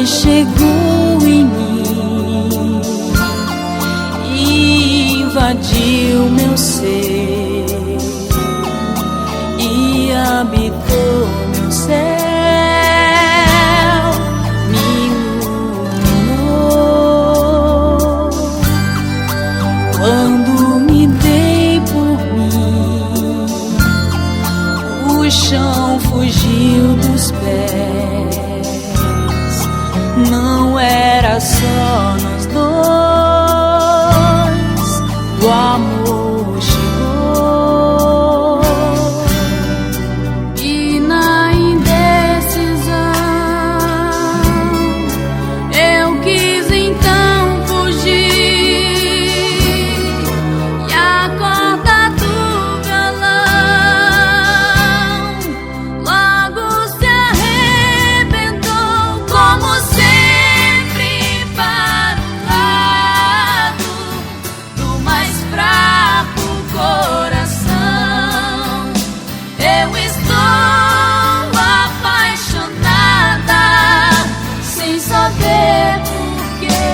paz chegou em mim e invadiu meu ser e habitou meu céu, me iluminou. Quando me dei por mim, o chão fugiu dos pés. Não era só nós dois, o amor chegou. E na indecisão eu quis então fugir, e a corda do violão logo se arrebentou, como sempre para o lado do mais fraco coração. Eu estou apaixonada sem saber porquê.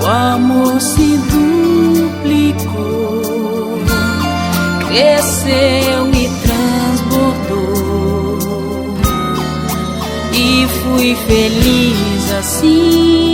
O amor se duplicou, cresceu e transbordou, e fui feliz assim.